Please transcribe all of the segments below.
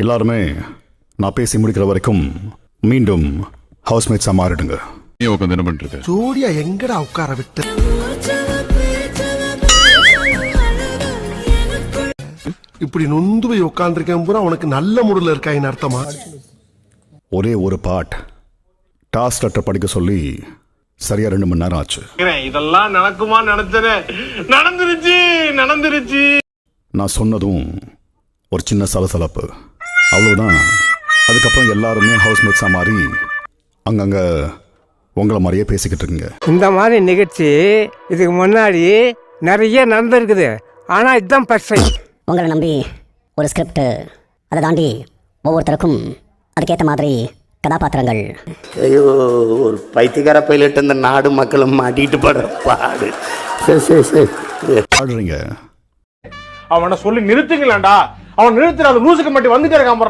எல்லாருமே நான் பேசி முடிக்கிற வரைக்கும் மீண்டும் ஹவுஸ்மேட்ஸா மாறிடுங்க. நீ உட்காந்து என்ன பண்ணிட்டு இருக்க? ஜோடியா எங்கடா உட்கார விட்டு இப்படி நொந்து போய் உட்காந்துருக்கேன் பூரா உனக்கு நல்ல மூடுல இருக்காயின்னு அர்த்தமா? ஒரே ஒரு பாட் டாஸ்க் லெட்டர் படிக்க சொல்லி சரியா 2 மணி நேரம் ஆச்சு. இதெல்லாம் நடக்குமா நினைச்சனே, நடந்துருச்சு. நான் சொன்னதும் ஒரு சின்ன சலசலப்பு, அவ்வளவுதான். அதுக்கப்புறம் எல்லாருமே ஹவுஸ்மேட்ஸா மாறி அங்கங்க உங்களை மாதிரியே பேசிக்கிட்டு இருக்குங்க. இந்த மாதிரி நிகழ்ச்சி இதுக்கு முன்னாடி நிறைய நடந்திருக்குது. ஆனா இதுதான் ஃபர்ஸ்ட் டைம். உங்களை நம்பி ஒரு ஸ்கிரிப்ட், அதை தாண்டி ஒவ்வொருத்தருக்கும் அதுக்கேற்ற மாதிரி கதாபாத்திரங்கள். ஐயோ, ஒரு பைத்தியக்கார பைலட் இந்த நாடு மக்களும் மாட்டிட்டு படுற பாடு. சரி பாடுறீங்க. அவனை சொல்லி நிறுத்துங்களேன்டா. அவன் நிறுத்துற, அந்த லூசுக்கு மட்டும் வந்துட்டே இருக்கான்.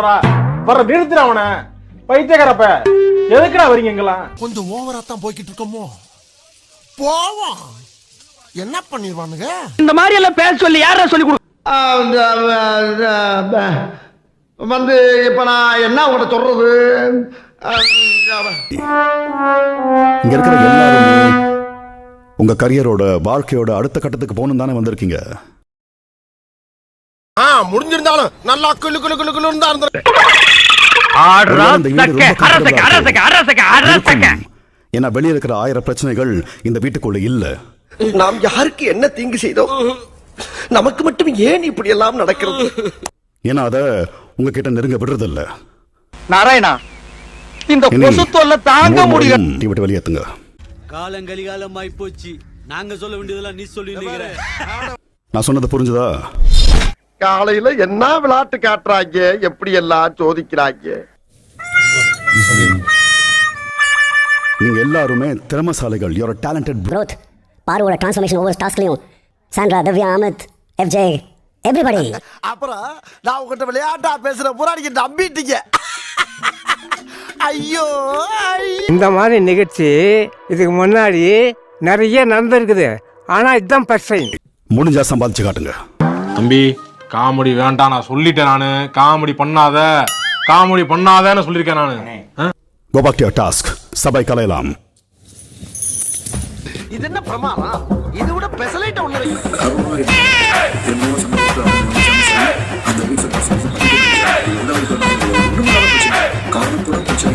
வர்ற நிறுத்துற அவனை. பைத்தியக்காரப்ப எதுக்குடா வரீங்க எங்கெல்லாம்? கொஞ்சம் ஓவரா தான் போய்கிட்டு இருக்கோமோ? போவோம், என்ன பண்ணிடுவானுங்க? இந்த மாதிரி எல்லாம் பேச சொல்லி யாரா சொல்லி கொடு வந்து இப்ப நான் என்ன உங்கள்கிட்ட சொல்றது? இங்க இருக்கிற எல்லாருமே உங்க கரியரோட வாழ்க்கையோட அடுத்த கட்டத்துக்கு போகணும் தானே வந்திருக்கீங்க. முடிஞ்சிருந்தாலும் நல்லா குளு குளு குளு குளு இருந்தா ஏன்னா வெளியே இருக்கிற 1000 பிரச்சனைகள் இந்த வீட்டுக்குள்ள இல்ல. நாம் யாருக்கு என்ன தீங்கு செய்தோம்? நமக்கு மட்டும் ஏன் இப்படி எல்லாம் நடக்கிறது? ஏன்னா அத உங்ககிட்ட நெருங்க விடுறது இல்ல. நாராயணா, இந்த கொசு தொல்லை தாங்க முடியல. விட்டு வெளியேத்துங்க. காலங்கலிகாலமாய் போச்சு. நாங்க சொல்ல வேண்டியதெல்லாம் நீ சொல்லி நான் சொன்னது புரிஞ்சுதா? காலையில என்ன விளையாட்டு காட்டுறாங்க, எப்படி எல்லாம் சோதிக்கிறாங்க. நீங்க எல்லாருமே திறமசாலிகள். You are talented. growth, பார்வோட டிரான்ஸ்ஃபர்மேஷன் ஒவ்வொரு டாஸ்க்லயும் Sandra, Divya, Amit, FJ, everybody. அப்புறம் நான் உங்ககிட்ட விளையாட்டா பேசுற பூரா நீங்க நம்பிட்டீங்க. ஐயோ, இந்த மாதிரி நிகழ்ச்சி இதுக்கு முன்னாடி நிறைய நடந்திருக்குது. ஆனா இதுதான் ஃபர்ஸ்ட் டைம். முடிஞ்சா சம்பாதிச்சு காட்டுங்க. தம்பி, காமெடி வேண்டாம். நான் சொல்லிட்டேன். நானு காமெடி பண்ணாதன்னு சொல்லியிருக்கேன் நானு. Go back to your task. சபை கலையலாம். இது என்ன பிரமாதம்? இது விட பெசலைட் ஒண்ணு காரணம் கூட பிரச்சனை